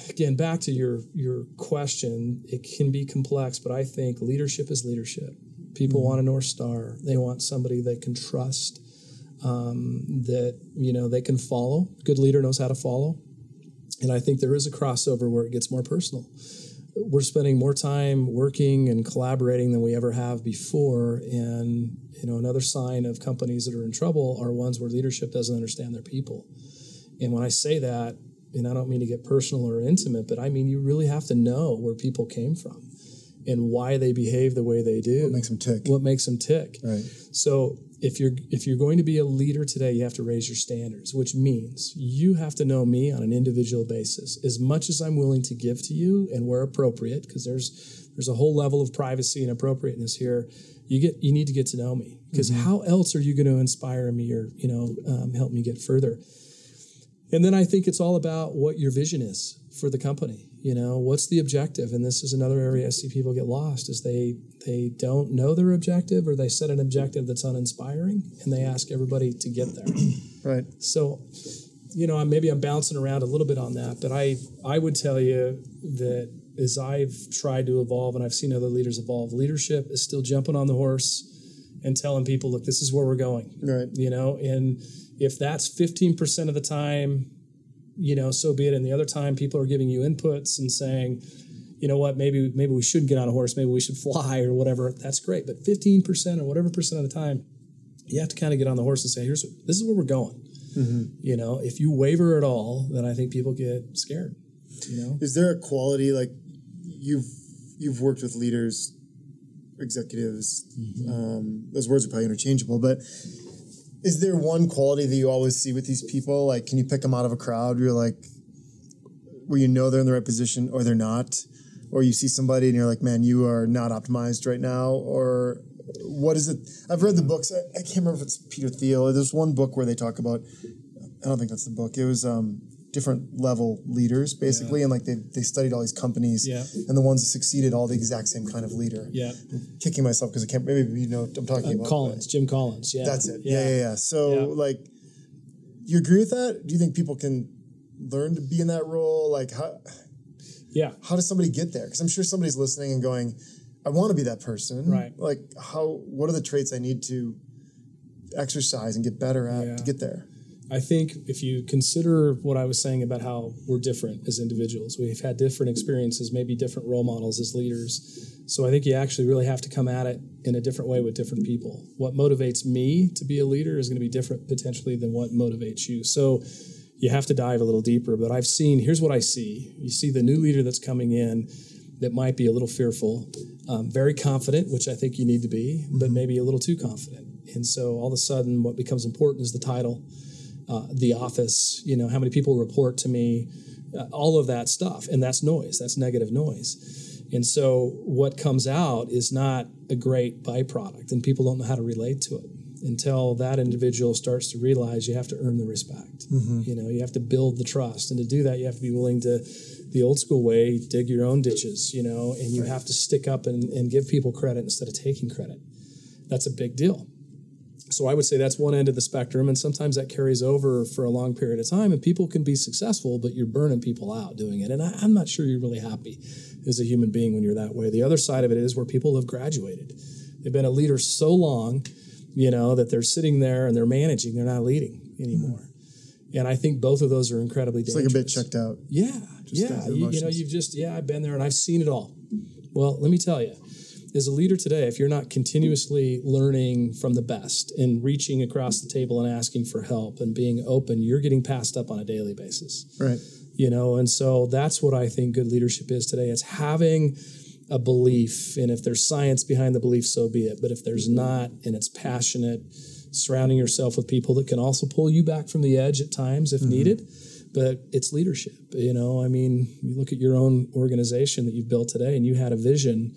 again, back to your question, it can be complex, but I think leadership is leadership. People want a North Star. They want somebody they can trust, that, they can follow. Good leader knows how to follow. And I think there is a crossover where it gets more personal. We're spending more time working and collaborating than we ever have before. And, another sign of companies that are in trouble are ones where leadership doesn't understand their people. And when I say that, and I don't mean to get personal or intimate, but I mean you really have to know where people came from and why they behave the way they do. What makes them tick. Right. So if you're going to be a leader today, you have to raise your standards, which means you have to know me on an individual basis. As much as I'm willing to give to you and where appropriate, because there's a whole level of privacy and appropriateness here, you need to get to know me. Because how else are you going to inspire me or help me get further? And then I think it's all about what your vision is for the company. What's the objective? And this is another area I see people get lost is they don't know their objective, or they set an objective that's uninspiring and they ask everybody to get there. Right. So, maybe I'm bouncing around a little bit on that, but I would tell you that as I've tried to evolve and I've seen other leaders evolve, leadership is still jumping on the horse and telling people, look, this is where we're going. Right. And if that's 15% of the time, so be it. And the other time people are giving you inputs and saying, you know what, maybe we shouldn't get on a horse, maybe we should fly or whatever. That's great. But 15% or whatever percent of the time, you have to kind of get on the horse and say, this is where we're going. If you waver at all, then I think people get scared. Is there a quality, like you've worked with leaders, executives, those words are probably interchangeable, but is there one quality that you always see with these people? Like, can you pick them out of a crowd where you're like, where they're in the right position or they're not? Or you see somebody and you're like, man, you are not optimized right now? Or what is it? I've read the books. I can't remember if it's Peter Thiel. There's one book where they talk about, I don't think that's the book. It was different level leaders, basically. And like they studied all these companies. Yeah. And the ones that succeeded, all the exact same kind of leader. Yeah. I'm kicking myself because I can't, maybe what I'm talking about. Jim Collins. Yeah. That's it. Yeah. So like, do you agree with that? Do you think people can learn to be in that role? Like how does somebody get there? Because I'm sure somebody's listening and going, I want to be that person. Right. Like what are the traits I need to exercise and get better at to get there? I think if you consider what I was saying about how we're different as individuals, we've had different experiences, maybe different role models as leaders. So I think you actually really have to come at it in a different way with different people. What motivates me to be a leader is going to be different potentially than what motivates you. So you have to dive a little deeper. But here's what I see. You see the new leader that's coming in that might be a little fearful, very confident, which I think you need to be, but maybe a little too confident. And so all of a sudden what becomes important is the title, the office, how many people report to me, all of that stuff. And that's noise. That's negative noise. And so what comes out is not a great byproduct, and people don't know how to relate to it until that individual starts to realize you have to earn the respect. You have to build the trust. And to do that, you have to be willing to, the old school way, dig your own ditches, and you have to stick up and give people credit instead of taking credit. That's a big deal. So I would say that's one end of the spectrum, and sometimes that carries over for a long period of time, and people can be successful, but you're burning people out doing it. And I'm not sure you're really happy as a human being when you're that way. The other side of it is where people have graduated. They've been a leader so long, that they're sitting there and they're managing, they're not leading anymore. And I think both of those are incredibly dangerous. It's like a bit checked out. Yeah. I've been there and I've seen it all. Well, let me tell you, as a leader today, if you're not continuously learning from the best and reaching across the table and asking for help and being open, you're getting passed up on a daily basis. Right. And so that's what I think good leadership is today. It's having a belief, and if there's science behind the belief, so be it. But if there's not, and it's passionate, surrounding yourself with people that can also pull you back from the edge at times if needed. But it's leadership. You look at your own organization that you've built today, and you had a vision,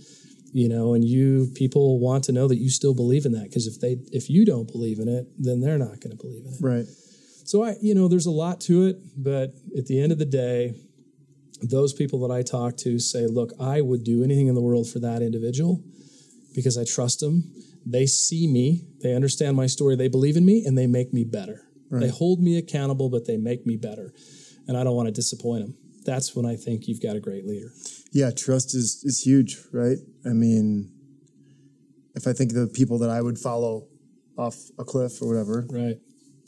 and people want to know that you still believe in that, because if you don't believe in it, then they're not going to believe in it. Right. So there's a lot to it, but at the end of the day, those people that I talk to say, look, I would do anything in the world for that individual because I trust them. They see me, they understand my story, they believe in me, and they make me better. Right. They hold me accountable, but they make me better. And I don't want to disappoint them. That's when I think you've got a great leader. Yeah, trust is huge, right? I mean, if I think of the people that I would follow off a cliff or whatever, right,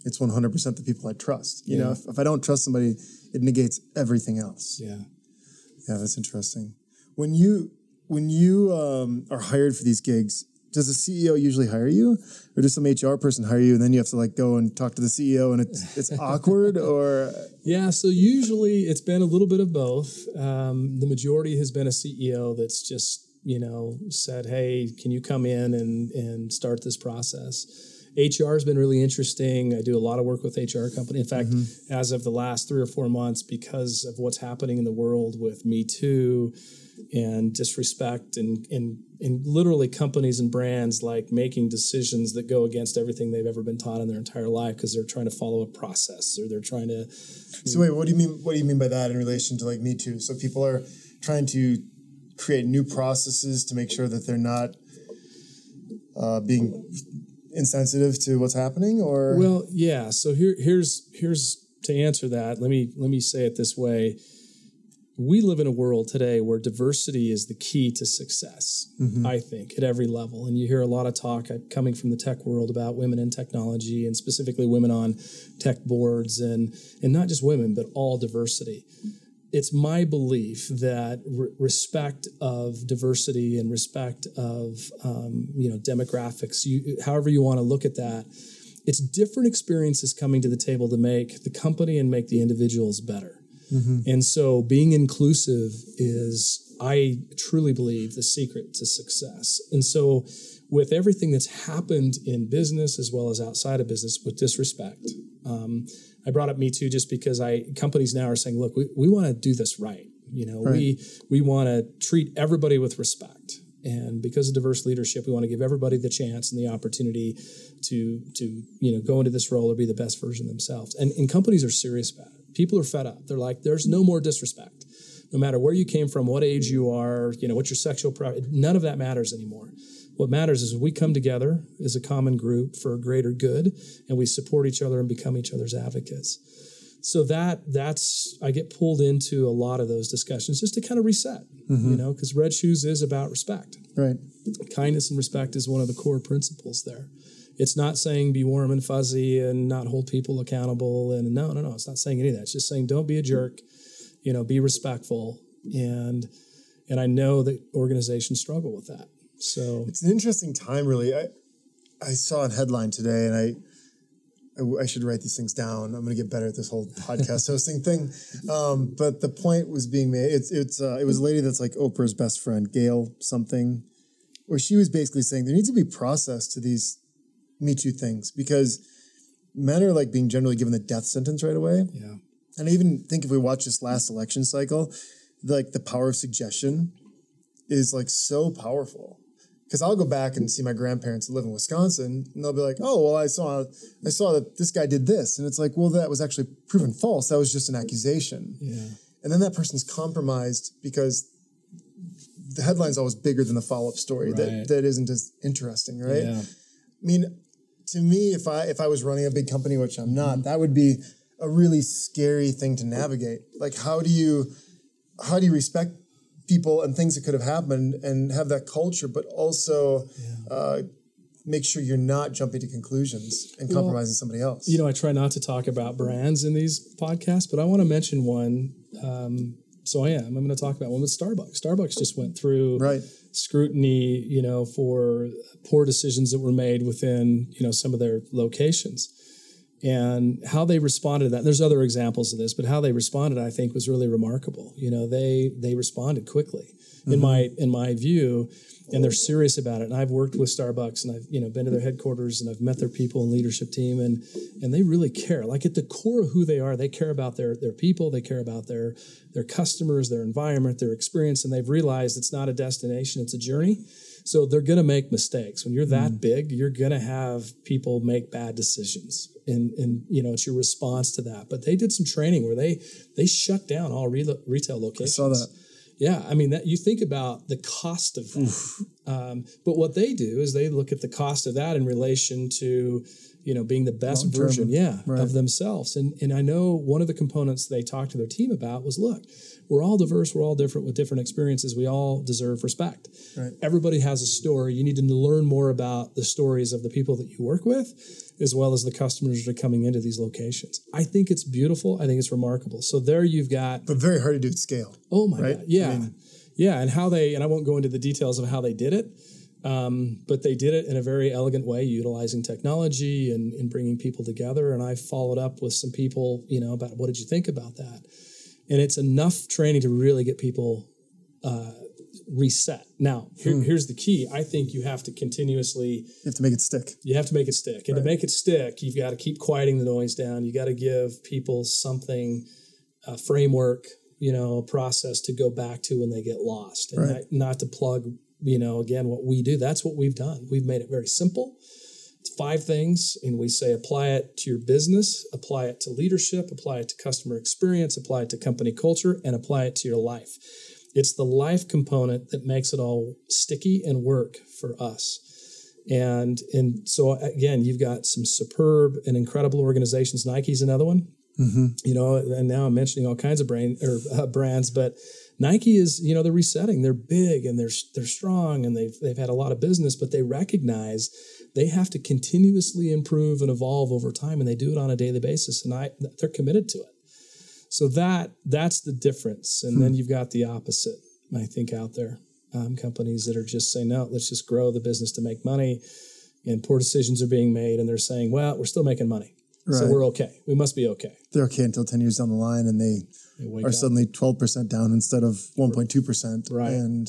it's 100% the people I trust. You know, if I don't trust somebody, it negates everything else. Yeah. Yeah, that's interesting. When you are hired for these gigs, does the CEO usually hire you, or does some HR person hire you and then you have to go and talk to the CEO and it's awkward? Or yeah, so usually it's been a little bit of both. The majority has been a CEO that's just said, hey, can you come in and start this process? HR has been really interesting. I do a lot of work with HR company. In fact, as of the last 3 or 4 months, because of what's happening in the world with Me Too and disrespect and literally companies and brands making decisions that go against everything they've ever been taught in their entire life because they're trying to follow a process or they're trying to. So wait, what do you mean by that in relation to Me Too? So people are trying to create new processes to make sure that they're not being insensitive to what's happening, or? Well, yeah. So here's to answer that. Let me say it this way. We live in a world today where diversity is the key to success, I think, at every level. And you hear a lot of talk coming from the tech world about women in technology and specifically women on tech boards and not just women, but all diversity. It's my belief that respect of diversity and respect of demographics, however you want to look at that, it's different experiences coming to the table to make the company and make the individuals better. And so being inclusive is, I truly believe, the secret to success. And so with everything that's happened in business as well as outside of business with disrespect, I brought up Me Too just because companies now are saying, look, we want to do this right. Right. We want to treat everybody with respect. And because of diverse leadership, we want to give everybody the chance and the opportunity to go into this role or be the best version of themselves. And companies are serious about it. People are fed up. They're like, there's no more disrespect. No matter where you came from, what age you are, what your sexual preference, none of that matters anymore. What matters is we come together as a common group for a greater good, and we support each other and become each other's advocates. So that's I get pulled into a lot of those discussions just to kind of reset, because Red Shoes is about respect. Right. Kindness and respect is one of the core principles there. It's not saying be warm and fuzzy and not hold people accountable. And no. It's not saying any of that. It's just saying don't be a jerk, be respectful. And I know that organizations struggle with that. So it's an interesting time, really. I saw a headline today, and I should write these things down. I'm going to get better at this whole podcast hosting thing. But the point was being made. It was a lady that's like Oprah's best friend, Gail something, where she was basically saying there needs to be process to these Me Too things because men are being generally given the death sentence right away. Yeah. And I even think if we watch this last election cycle, the power of suggestion is so powerful. Because I'll go back and see my grandparents who live in Wisconsin, and they'll be like, "Oh, well, I saw that this guy did this," and it's like, "Well, that was actually proven false. That was just an accusation." Yeah. And then that person's compromised because the headline's always bigger than the follow-up story that isn't as interesting, right? Yeah. I mean, to me, if I was running a big company, which I'm not, that would be a really scary thing to navigate. How do you respect people and things that could have happened and have that culture, but also make sure you're not jumping to conclusions and compromising somebody else? I try not to talk about brands in these podcasts, but I want to mention one. I'm going to talk about one with Starbucks. Starbucks just went through scrutiny, for poor decisions that were made within, some of their locations. And how they responded to that. There's other examples of this, but how they responded, I think, was really remarkable. They responded quickly, in my view, and they're serious about it. And I've worked with Starbucks, and I've been to their headquarters, and I've met their people and leadership team, and they really care. Like at the core of who they are, they care about their people, they care about their customers, their environment, their experience, and they've realized it's not a destination, it's a journey. So they're going to make mistakes. When you're that big, you're going to have people make bad decisions. And it's your response to that. But they did some training where they shut down all retail locations. I saw that. Yeah, I mean, that you think about the cost of that. But what they do is they look at the cost of that in relation to, being the best version, of themselves. And I know one of the components they talked to their team about was, look, we're all diverse, we're all different with different experiences. We all deserve respect. Right. Everybody has a story. You need to learn more about the stories of the people that you work with, as well as the customers that are coming into these locations. I think it's beautiful. I think it's remarkable. So there you've got... But very hard to do at scale. Oh, my God. Yeah. And how and I won't go into the details of how they did it, but they did it in a very elegant way, utilizing technology and bringing people together. And I followed up with some people, about what did you think about that? And it's enough training to really get people reset. Now, here's the key. I think you have to continuously... You have to make it stick. You have to make it stick. And to make it stick, you've got to keep quieting the noise down. You got to give people something, a framework, a process to go back to when they get lost. And not to plug, again, what we do. That's what we've done. We've made it very simple. It's 5 things, and we say apply it to your business, apply it to leadership, apply it to customer experience, apply it to company culture, and apply it to your life. It's the life component that makes it all sticky and work for us. And so, again, you've got some superb and incredible organizations. Nike's another one. And now I'm mentioning all kinds of brands, but Nike is, they're resetting. They're big and they're strong, and they've had a lot of business, but they recognize they have to continuously improve and evolve over time, and they do it on a daily basis, and they're committed to it. So that's the difference. And then you've got the opposite, I think, out there. Companies that are just saying, no, let's just grow the business to make money, and poor decisions are being made, and they're saying, well, we're still making money. Right. So we're okay. We must be okay. They're okay until 10 years down the line, and they are suddenly 12% down instead of 1.2%. Right. And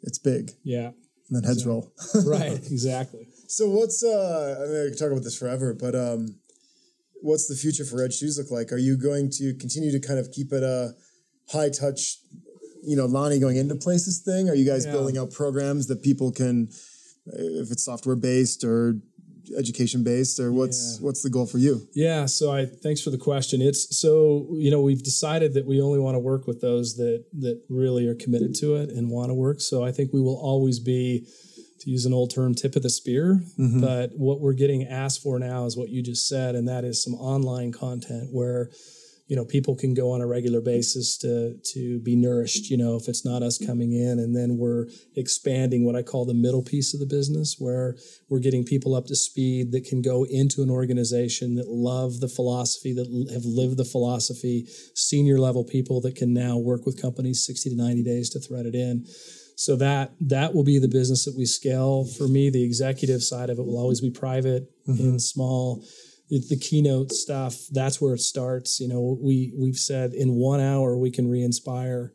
it's big. Yeah. And then heads roll. Right. Exactly. So what's, I could talk about this forever, but what's the future for Red Shoes look like? Are you going to continue to kind of keep it a high touch, Lonnie going into places thing? Are you guys building out programs that people can, if it's software based or education based, or what's the goal for you? Yeah. So thanks for the question. We've decided that we only want to work with those that really are committed to it and want to work. So I think we will always be, to use an old term, tip of the spear. But what we're getting asked for now is what you just said, and that is some online content where, people can go on a regular basis to be nourished, if it's not us coming in. And then we're expanding what I call the middle piece of the business, where we're getting people up to speed that can go into an organization that love the philosophy, that have lived the philosophy, senior level people that can now work with companies 60 to 90 days to thread it in. So that will be the business that we scale. For me, the executive side of it will always be private and small. The keynote stuff, that's where it starts. We've said in 1 hour we can re-inspire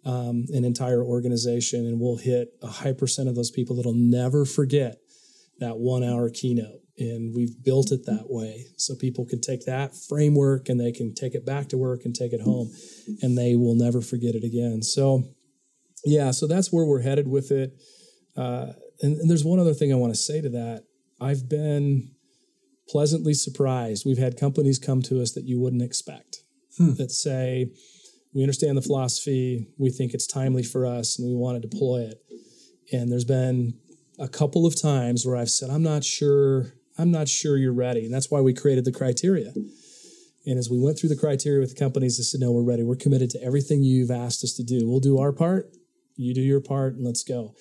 an entire organization, and we'll hit a high percent of those people that'll never forget that 1 hour keynote. And we've built it that way so people can take that framework and they can take it back to work and take it home, and they will never forget it again. So that's where we're headed with it. And there's one other thing I want to say to that. I've been pleasantly surprised. We've had companies come to us that you wouldn't expect that say, we understand the philosophy, we think it's timely for us, and we want to deploy it. And there's been a couple of times where I've said, I'm not sure you're ready. And that's why we created the criteria. And as we went through the criteria with the companies, they said, no, we're ready. We're committed to everything you've asked us to do. We'll do our part, you do your part, and let's go.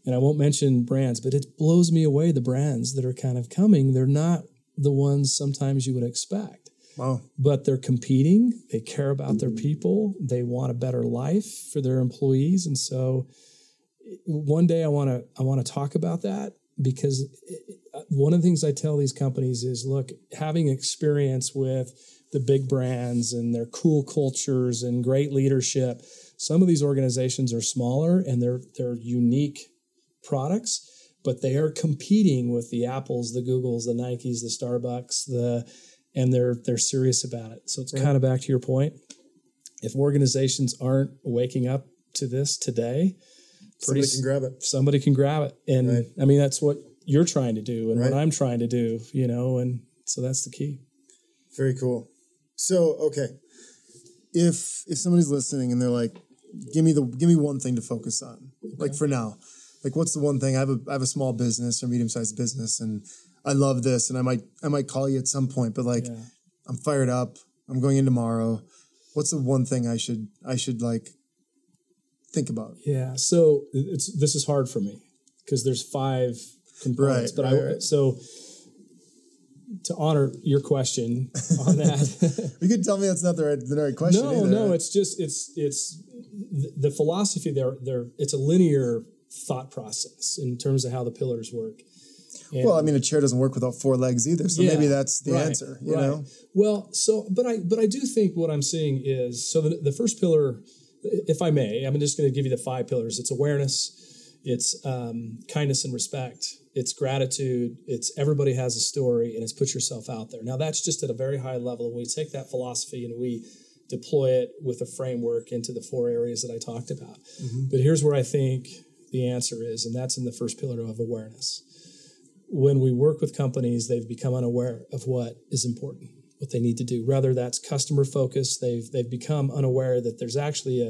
And I won't mention brands, but it blows me away, the brands that are kind of coming. They're not the ones sometimes you would expect. Wow. But they're competing. They care about their people. They want a better life for their employees. And so one day I want to talk about that, because one of the things I tell these companies is, look, having experience with the big brands and their cool cultures and great leadership, some of these organizations are smaller and they're unique products, but they are competing with the Apples, the Googles, the Nikes, the Starbucks, and they're serious about it. So it's kind of back to your point. If organizations aren't waking up to this today, somebody can grab it. Somebody can grab it. And I mean, that's what you're trying to do and what I'm trying to do, and so that's the key. Very cool. So, okay. If somebody's listening and they're like, give me one thing to focus on, like for now, like what's the one thing? I have a small business or medium-sized business and I love this, and I might call you at some point, but like I'm fired up. I'm going in tomorrow. What's the one thing I should like think about? Yeah. So this is hard for me because there's 5 components, so to honor your question on that, you could tell me that's not the right question. No, it's just the philosophy there. It's a linear thought process in terms of how the pillars work. And, well, I mean, a chair doesn't work without 4 legs either, so maybe that's the answer. You know. Well, but I do think what I'm seeing is, so the first pillar, if I may, I'm just going to give you the 5 pillars. It's awareness, it's kindness and respect, it's gratitude, it's everybody has a story, and it's put yourself out there. Now, that's just at a very high level. We take that philosophy and we deploy it with a framework into the 4 areas that I talked about. Mm-hmm. But here's where I think the answer is, and that's in the first pillar of awareness. When we work with companies, they've become unaware of what is important, what they need to do. Rather, that's customer focused. They've become unaware that there's actually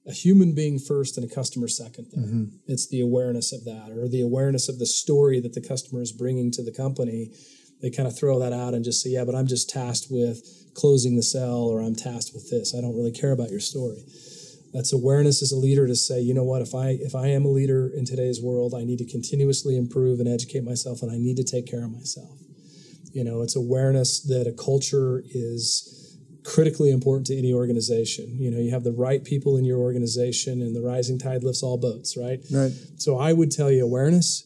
a human being first and a customer second there. Mm-hmm. It's the awareness of that, or the awareness of the story that the customer is bringing to the company. They kind of throw that out and just say, yeah, but I'm just tasked with closing the sale, or I'm tasked with this. I don't really care about your story. That's awareness as a leader to say, you know what, if I am a leader in today's world, I need to continuously improve and educate myself, and I need to take care of myself. It's awareness that a culture is critically important to any organization. You have the right people in your organization, and the rising tide lifts all boats, right? Right. So I would tell you awareness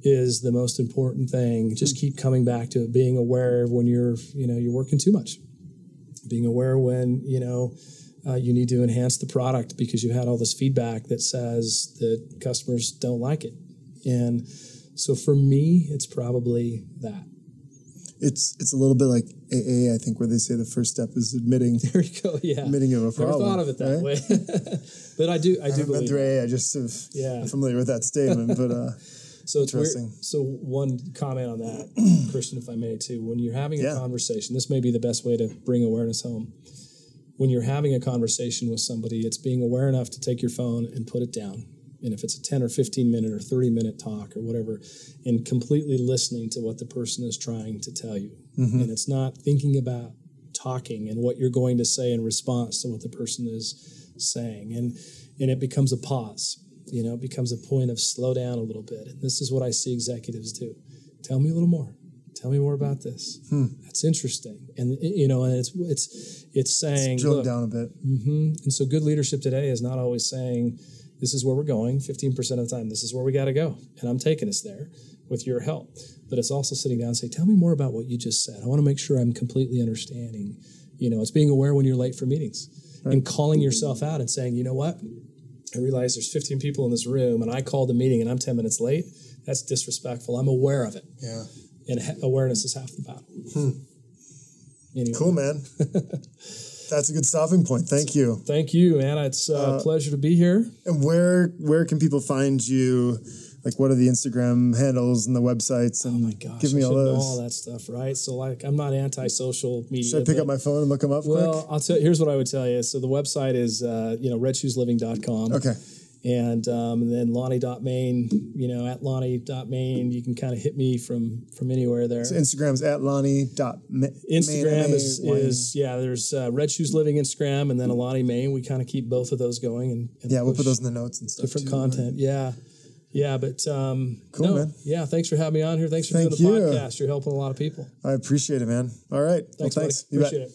is the most important thing. Just keep coming back to it, being aware of when you're working too much, being aware when, you need to enhance the product because you had all this feedback that says that customers don't like it. And so for me, it's probably that. It's a little bit like AA, I think, where they say the first step is admitting. There you go. Yeah, admitting of a problem. Never thought of it that way, but I do. I haven't been through AA. I just I'm familiar with that statement. But so interesting. So one comment on that, Kirstin, if I may, too. When you're having a conversation, this may be the best way to bring awareness home. When you're having a conversation with somebody, it's being aware enough to take your phone and put it down. And if it's a 10 or 15 minute or 30 minute talk or whatever, and completely listening to what the person is trying to tell you. Mm-hmm. And it's not thinking about talking and what you're going to say in response to what the person is saying. And it becomes a pause. It becomes a point of slow down a little bit. And this is what I see executives do. Tell me a little more. Tell me more about this. That's interesting. And, and it's saying, let's drill down a bit. Mm-hmm. And so good leadership today is not always saying, this is where we're going 15% of the time. This is where we got to go. And I'm taking us there with your help. But it's also sitting down and saying, tell me more about what you just said. I want to make sure I'm completely understanding. It's being aware when you're late for meetings and calling yourself out and saying, you know what? I realize there's 15 people in this room and I called a meeting and I'm 10 minutes late. That's disrespectful. I'm aware of it. Yeah. And awareness is half the battle. Anyway. Cool, man. That's a good stopping point. Thank you. Thank you, man. It's a pleasure to be here. And where can people find you? Like, what are the Instagram handles and the websites? And oh my gosh, give me all those. Know all that stuff, right? So, I'm not anti-social media. Should I pick up my phone and look them up quick? Well, I'll tell you, here's what I would tell you. So the website is, redshoesliving.com. Okay. And then Lonnie.Mayne, at Lonnie.Mayne, you can kind of hit me from anywhere there. So Instagram's at Lonnie.Mayne. Instagram is there's Red Shoes Living Instagram and then a Lonnie Mayne. We kind of keep both of those going. And we'll put those in the notes and stuff. Different content. Right? Yeah. Yeah, but cool, man. Yeah, thanks for having me on here. Thanks for doing the podcast. You're helping a lot of people. I appreciate it, man. All right. Thanks. Well, thanks. Appreciate it.